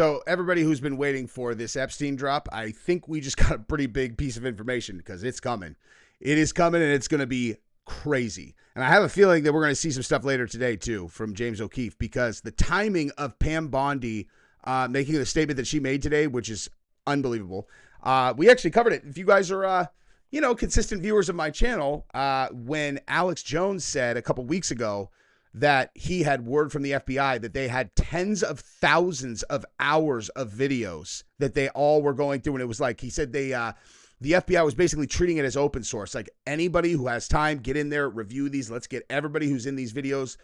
So everybody who's been waiting for this Epstein drop, I think we just got a pretty big piece of information because it's coming. It is coming, and it's going to be crazy. And I have a feeling that we're going to see some stuff later today, too, from James O'Keefe, because the timing of Pam Bondi making the statement that she made today, which is unbelievable. We actually covered it. If you guys are, consistent viewers of my channel, when Alex Jones said a couple weeks ago that he had word from the FBI that they had tens of thousands of hours of videos that they all were going through. And it was like, he said the FBI was basically treating it as open source. Like, anybody who has time, get in there, review these. Let's get everybody who's in these videos,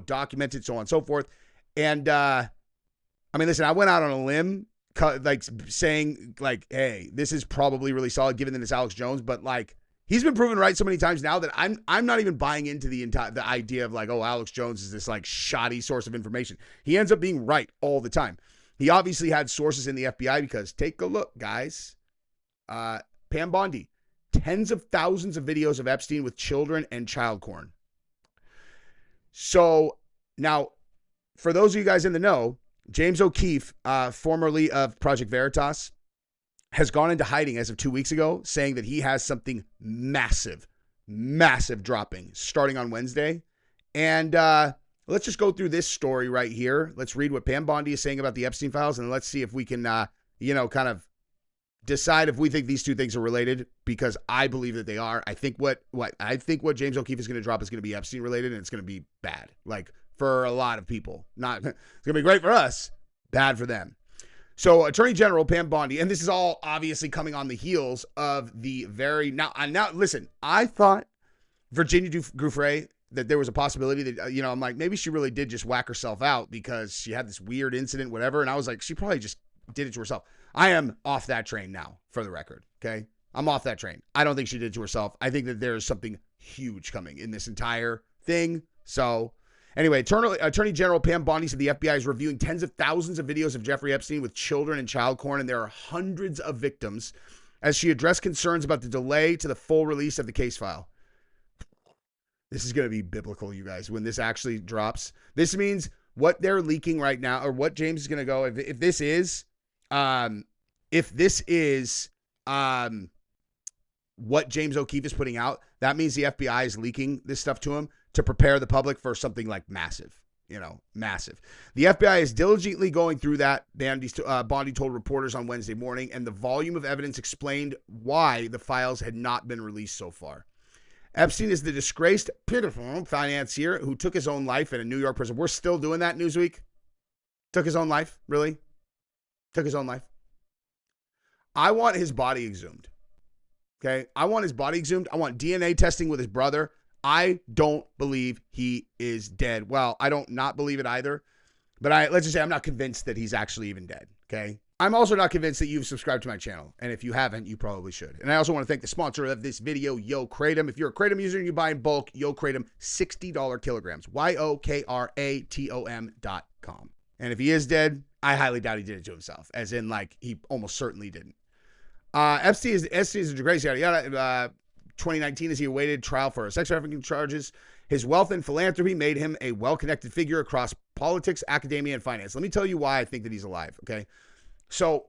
documented, so on and so forth. And, listen, I went out on a limb, saying, hey, this is probably really solid given that it's Alex Jones, but he's been proven right so many times now that I'm not even buying into the idea of Alex Jones is this shoddy source of information. He ends up being right all the time. He obviously had sources in the FBI because take a look, guys. Pam Bondi, tens of thousands of videos of Epstein with children and child porn. So now, for those of you guys in the know, James O'Keefe, formerly of Project Veritas, has gone into hiding as of 2 weeks ago, saying that he has something massive dropping starting on Wednesday. And let's just go through this story right here. Let's read what Pam Bondi is saying about the Epstein files, and let's see if we can, kind of decide if we think these two things are related, because I believe that they are. I think what James O'Keefe is going to drop is going to be Epstein related, and it's going to be bad. For a lot of people. Not, it's going to be great for us, bad for them. So Attorney General Pam Bondi, and this is all obviously coming on the heels of the now listen, I thought Virginia Giuffre, that there was a possibility that, I'm like, maybe she really did just whack herself out because she had this weird incident, whatever. And I was like, she probably just did it to herself. I am off that train now, for the record. Okay. I'm off that train. I don't think she did it to herself. I think that there's something huge coming in this entire thing. So anyway, Attorney General Pam Bondi said the FBI is reviewing tens of thousands of videos of Jeffrey Epstein with children and child porn, and there are hundreds of victims, as she addressed concerns about the delay to the full release of the case file. This is going to be biblical, you guys, when this actually drops. This means what they're leaking right now, or what James is going to go, if this is what James O'Keefe is putting out, that means the FBI is leaking this stuff to him to prepare the public for something massive, massive. The FBI is diligently going through that, Bondi told reporters on Wednesday morning, and the volume of evidence explained why the files had not been released so far. Epstein is the disgraced, pitiful financier who took his own life in a New York prison. We're still doing that, Newsweek? Took his own life? Really? Took his own life? I want his body exhumed. Okay? I want his body exhumed. I want DNA testing with his brother. I don't believe he is dead. Well, I don't not believe it either. But let's just say I'm not convinced that he's actually even dead. Okay? I'm also not convinced that you've subscribed to my channel. And if you haven't, you probably should. And I also want to thank the sponsor of this video, Yo Kratom. If you're a Kratom user and you buy in bulk, Yo Kratom, $60 kilograms. YOKRATOM.com. And if he is dead, I highly doubt he did it to himself. As in, he almost certainly didn't. Epstein is a disgrace, yada, yada. 2019, as he awaited trial for sex trafficking charges. His wealth and philanthropy made him a well-connected figure across politics, academia, and finance. Let me tell you why I think that he's alive, okay? So,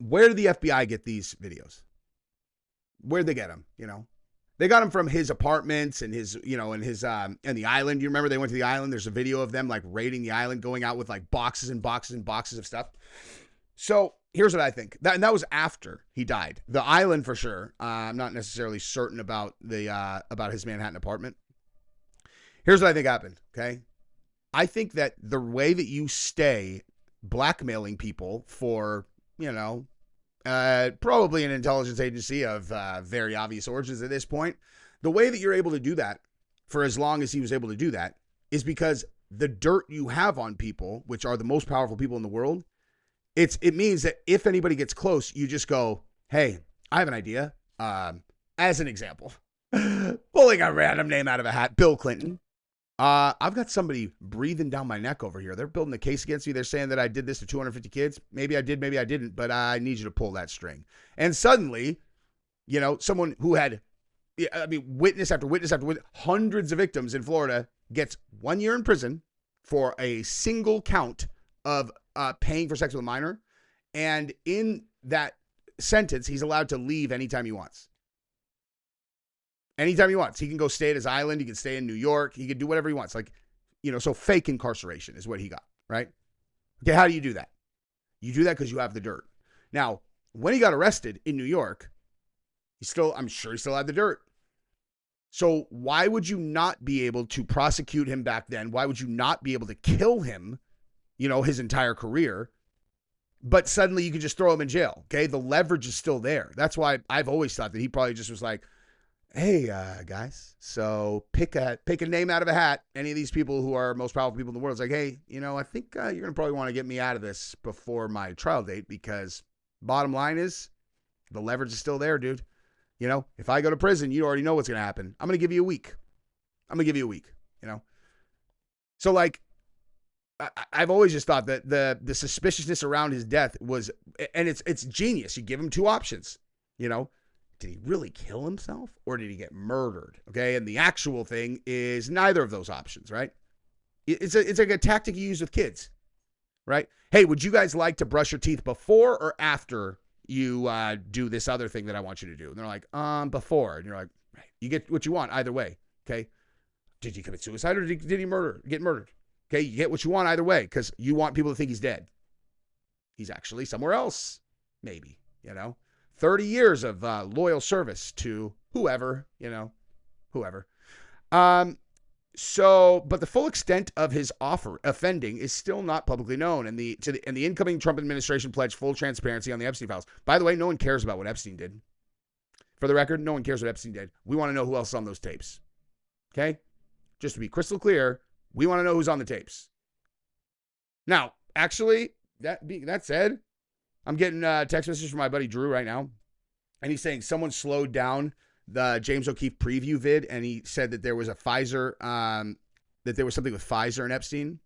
where did the FBI get these videos? Where'd they get them, They got them from his apartments and his, and the island. You remember they went to the island? There's a video of them, raiding the island, going out with, boxes and boxes and boxes of stuff. So, here's what I think. That was after he died. The island, for sure. I'm not necessarily certain about about his Manhattan apartment. Here's what I think happened, okay? I think that the way that you stay blackmailing people for, probably an intelligence agency of very obvious origins at this point, the way that you're able to do that for as long as he was able to do that is because the dirt you have on people, which are the most powerful people in the world, it means that if anybody gets close, you just go, hey, I have an idea. As an example, pulling a random name out of a hat, Bill Clinton. I've got somebody breathing down my neck over here. They're building a case against me. They're saying that I did this to 250 kids. Maybe I did, maybe I didn't, but I need you to pull that string. And suddenly, someone who had, witness after witness after witness, hundreds of victims in Florida gets 1 year in prison for a single count of paying for sex with a minor. And in that sentence, he's allowed to leave anytime he wants. Anytime he wants. He can go stay at his island. He can stay in New York. He can do whatever he wants. Like, so fake incarceration is what he got, right? Okay, how do you do that? You do that because you have the dirt. Now, when he got arrested in New York, I'm sure he still had the dirt. So why would you not be able to prosecute him back then? Why would you not be able to kill him, his entire career? But suddenly you could just throw him in jail, okay? The leverage is still there. That's why I've always thought that he probably just was like, hey, guys, so pick a name out of a hat. Any of these people who are most powerful people in the world. It's like, hey, I think you're going to probably want to get me out of this before my trial date, because bottom line is the leverage is still there, dude. If I go to prison, you already know what's going to happen. I'm going to give you a week. So, like, I've always just thought that the suspiciousness around his death was, and it's genius. You give him two options, Did he really kill himself or did he get murdered? Okay. And the actual thing is neither of those options, right? It's like a tactic you use with kids, right? Hey, would you guys like to brush your teeth before or after you do this other thing that I want you to do? And they're like, before. And you're like, you get what you want either way. Okay. Did he commit suicide or did he get murdered? Okay. You get what you want either way because you want people to think he's dead. He's actually somewhere else, maybe, 30 years of loyal service to whoever. But the full extent of his offending is still not publicly known, and the incoming Trump administration pledged full transparency on the Epstein files. By the way, no one cares about what Epstein did. For the record, no one cares what Epstein did. We want to know who else is on those tapes. Okay? Just to be crystal clear, we want to know who's on the tapes. Now, actually, that said, I'm getting text messages from my buddy Drew right now, and he's saying someone slowed down the James O'Keefe preview vid, and he said that there was a Pfizer, that there was something with Pfizer and Epstein.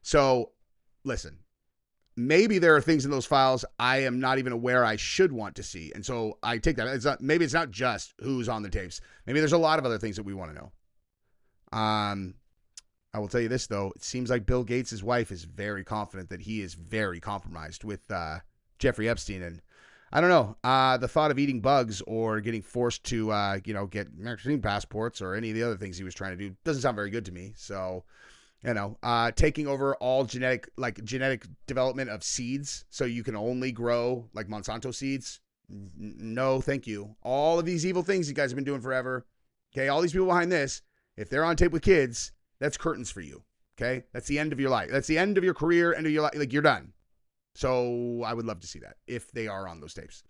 So, listen, maybe there are things in those files I am not even aware I should want to see, and so I take that. Maybe it's not just who's on the tapes. Maybe there's a lot of other things that we want to know. I will tell you this, though. It seems like Bill Gates' wife is very confident that he is very compromised with Jeffrey Epstein, and I don't know. The thought of eating bugs or getting forced to, get vaccine passports or any of the other things he was trying to do doesn't sound very good to me. So, taking over all genetic development of seeds so you can only grow like Monsanto seeds. No, thank you. All of these evil things you guys have been doing forever. Okay. All these people behind this, if they're on tape with kids, that's curtains for you. Okay. That's the end of your life. That's the end of your career, end of your life. Like, you're done. So I would love to see that if they are on those tapes.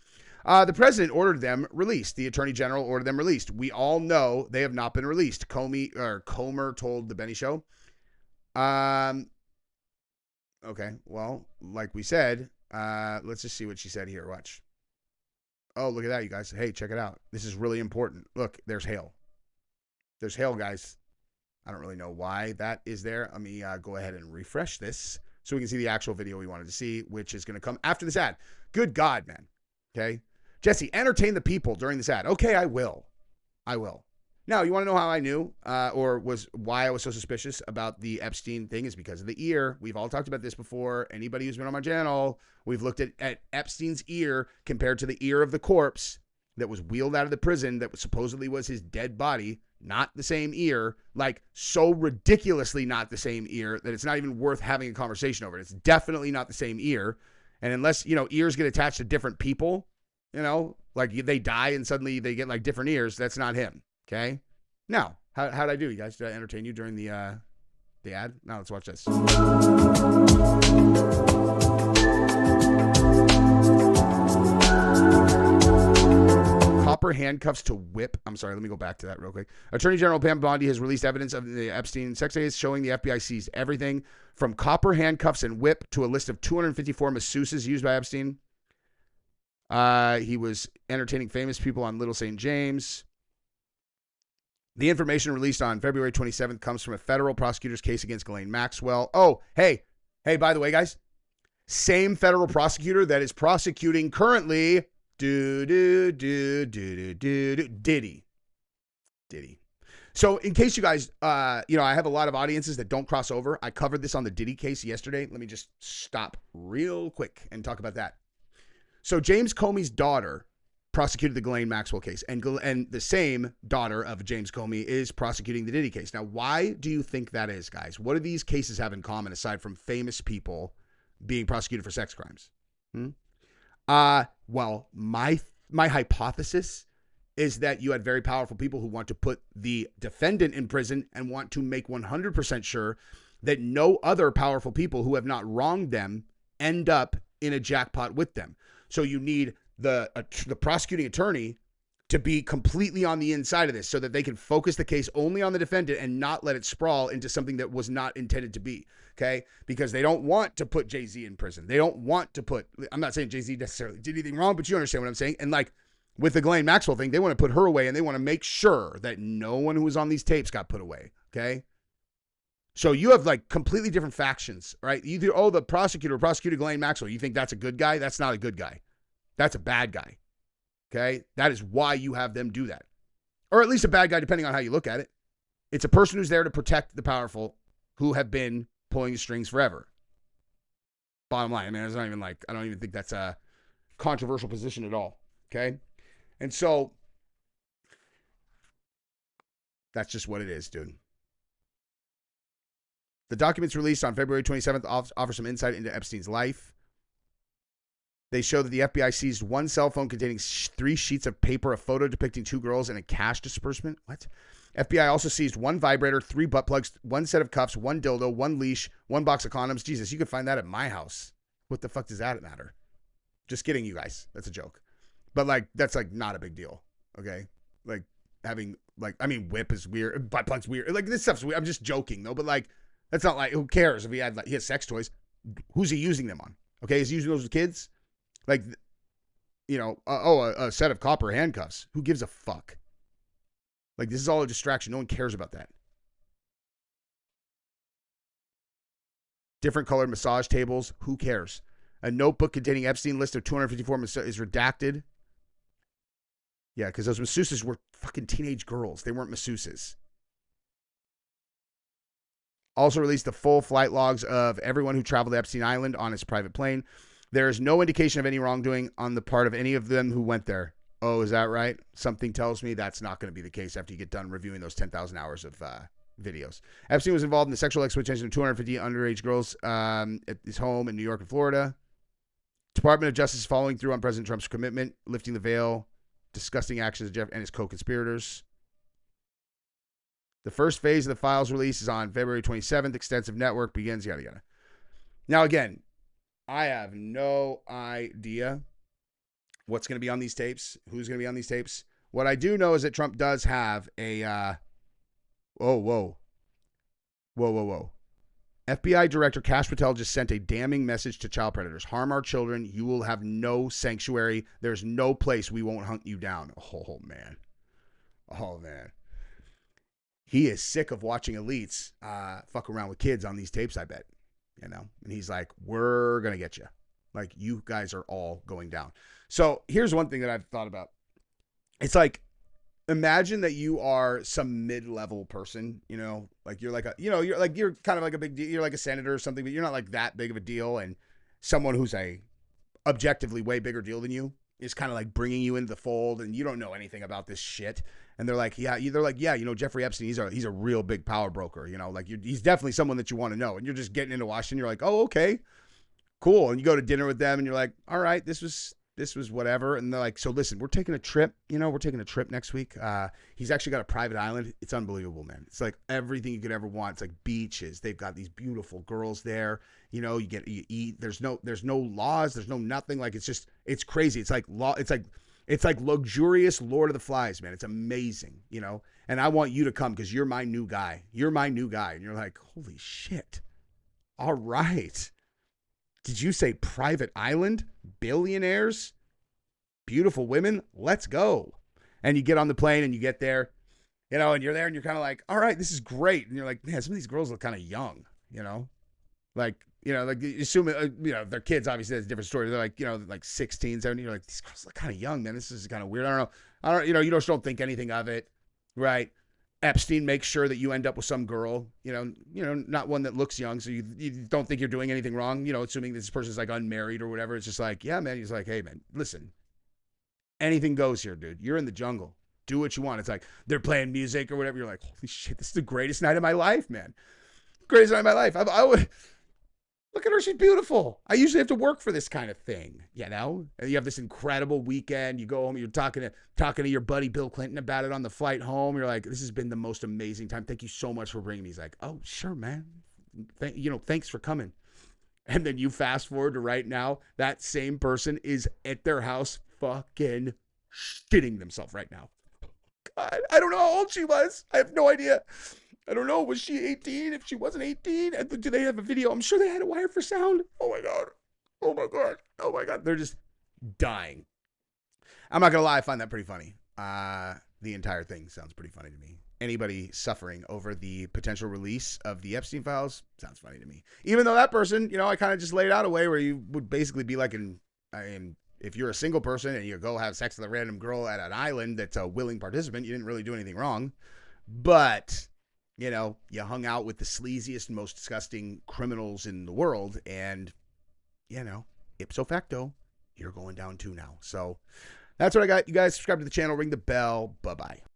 The president ordered them released. The attorney general ordered them released. We all know they have not been released. Comer told the Benny Show. Okay. Well, like we said, let's just see what she said here. Watch. Oh, look at that, you guys. Hey, check it out. This is really important. Look, there's hail. There's hail, guys. I don't really know why that is there. Let me go ahead and refresh this so we can see the actual video we wanted to see, which is going to come after this ad. Good God, man. Okay. Jesse, entertain the people during this ad. Okay, I will. Now, you want to know how I knew why I was so suspicious about the Epstein thing is because of the ear. We've all talked about this before. Anybody who's been on my channel, we've looked at Epstein's ear compared to the ear of the corpse that was wheeled out of the prison that supposedly was his dead body. Not the same ear, like so ridiculously not the same ear that it's not even worth having a conversation over it. It's definitely not the same ear. And unless, ears get attached to different people, like they die and suddenly they get like different ears, that's not him. Okay. Now, how'd I do, you guys? Did I entertain you during the ad? Now let's watch this. Copper handcuffs to whip. I'm sorry, let me go back to that real quick. Attorney General Pam Bondi has released evidence of the Epstein sex days showing the FBI seized everything from copper handcuffs and whip to a list of 254 masseuses used by Epstein. He was entertaining famous people on Little St. James. The information released on February 27th comes from a federal prosecutor's case against Ghislaine Maxwell. Oh, hey, by the way, guys, same federal prosecutor that is prosecuting currently Diddy. So in case you guys, I have a lot of audiences that don't cross over. I covered this on the Diddy case yesterday. Let me just stop real quick and talk about that. So James Comey's daughter prosecuted the Ghislaine Maxwell case, and the same daughter of James Comey is prosecuting the Diddy case. Now, why do you think that is, guys? What do these cases have in common aside from famous people being prosecuted for sex crimes? Well, my hypothesis is that you had very powerful people who want to put the defendant in prison and want to make 100% sure that no other powerful people who have not wronged them end up in a jackpot with them. So you need the prosecuting attorney to be completely on the inside of this so that they can focus the case only on the defendant and not let it sprawl into something that was not intended to be, okay? Because they don't want to put Jay-Z in prison. They don't want to put, I'm not saying Jay-Z necessarily did anything wrong, but you understand what I'm saying. And like with the Ghislaine Maxwell thing, they want to put her away and they want to make sure that no one who was on these tapes got put away, okay? So you have like completely different factions, right? Either, the prosecutor prosecuted Ghislaine Maxwell. You think that's a good guy? That's not a good guy. That's a bad guy. Okay? That is why you have them do that. Or at least a bad guy, depending on how you look at it. It's a person who's there to protect the powerful who have been pulling the strings forever. Bottom line. I mean, it's not even like, I don't even think that's a controversial position at all. Okay? And so, that's just what it is, dude. The documents released on February 27th offer some insight into Epstein's life. They show that the FBI seized one cell phone containing 3 sheets of paper, a photo depicting 2 girls, and a cash disbursement. What? FBI also seized 1 vibrator, 3 butt plugs, 1 set of cuffs, 1 dildo, 1 leash, 1 box of condoms. Jesus, you could find that at my house. What the fuck does that matter? Just kidding, you guys. That's a joke. But, like, that's, like, not a big deal, okay? Like, having, like, I mean, whip is weird. Butt plug's weird. Like, this stuff's weird. I'm just joking, though. But, like, that's not, like, who cares if he had, like, he has sex toys? Who's he using them on? Okay, is he using those with kids? Like, a set of copper handcuffs. Who gives a fuck? Like, this is all a distraction. No one cares about that. Different colored massage tables. Who cares? A notebook containing Epstein list of 254 is redacted. Yeah, because those masseuses were fucking teenage girls. They weren't masseuses. Also released the full flight logs of everyone who traveled to Epstein Island on his private plane. There is no indication of any wrongdoing on the part of any of them who went there. Oh, is that right? Something tells me that's not going to be the case after you get done reviewing those 10,000 hours of videos. Epstein was involved in the sexual exploitation of 250 underage girls at his home in New York and Florida. Department of Justice following through on President Trump's commitment, lifting the veil, disgusting actions of Jeff and his co-conspirators. The first phase of the files release is on February 27th. Extensive network begins, yada, yada. Now, again, I have no idea what's going to be on these tapes, who's going to be on these tapes. What I do know is that Trump does have a, whoa. FBI Director Kash Patel just sent a damning message to child predators. Harm our children. You will have no sanctuary. There's no place we won't hunt you down. Oh, man. He is sick of watching elites fuck around with kids on these tapes, I bet. And he's like, we're going to get you. Like, you guys are all going down. So here's one thing that I've thought about. It's like, imagine that you are some mid-level person, like you're like you're kind of like a big deal. You're like a senator or something, but you're not like that big of a deal. And someone who's a objectively way bigger deal than you is kind of like bringing you into the fold, and you don't know anything about this shit. And they're like, Jeffrey Epstein, he's a real big power broker, he's definitely someone that you want to know. And you're just getting into Washington. You're like, oh, okay, cool. And you go to dinner with them and you're like, all right, this was whatever. And they're like, so listen, we're taking a trip, next week. He's actually got a private island. It's unbelievable, man. It's like everything you could ever want. It's like beaches. They've got these beautiful girls there. You eat. There's no laws. There's no nothing. Like, it's crazy. It's like luxurious Lord of the Flies, man. It's amazing, and I want you to come because you're my new guy. And you're like, holy shit. All right. Did you say private island? Billionaires? Beautiful women? Let's go. And you get on the plane and you get there, and you're there and you're kind of like, all right, this is great. And you're like, man, some of these girls look kind of young, like assuming, their kids, obviously that's a different story. They're like, like 16, 17. You're like, these girls look kind of young, man. This is kind of weird. I don't know. You just don't think anything of it. Right. Epstein makes sure that you end up with some girl, not one that looks young, so you don't think you're doing anything wrong, assuming this person's like unmarried or whatever. It's just like, yeah, man. He's like, hey, man, listen, anything goes here, dude. You're in the jungle. Do what you want. It's like they're playing music or whatever. You're like, holy shit, this is the greatest night of my life, man. Greatest night of my life. I would look at her. She's beautiful. I usually have to work for this kind of thing, And you have this incredible weekend. You go home. You're talking to your buddy Bill Clinton about it on the flight home. You're like, this has been the most amazing time. Thank you so much for bringing me. He's like, oh, sure, man. Thanks for coming. And then you fast forward to right now. That same person is at their house fucking shitting themselves right now. God, I don't know how old she was. I have no idea. I don't know. Was she 18? If she wasn't 18, do they have a video? I'm sure they had a wire for sound. Oh my God. Oh my God. Oh my God. They're just dying. I'm not going to lie. I find that pretty funny. The entire thing sounds pretty funny to me. Anybody suffering over the potential release of the Epstein files sounds funny to me. Even though that person, I kind of just laid out a way where you would basically be like if you're a single person and you go have sex with a random girl at an island that's a willing participant, you didn't really do anything wrong. But, you hung out with the sleaziest and most disgusting criminals in the world. And, ipso facto, you're going down too now. So that's what I got. You guys subscribe to the channel, ring the bell. Bye-bye.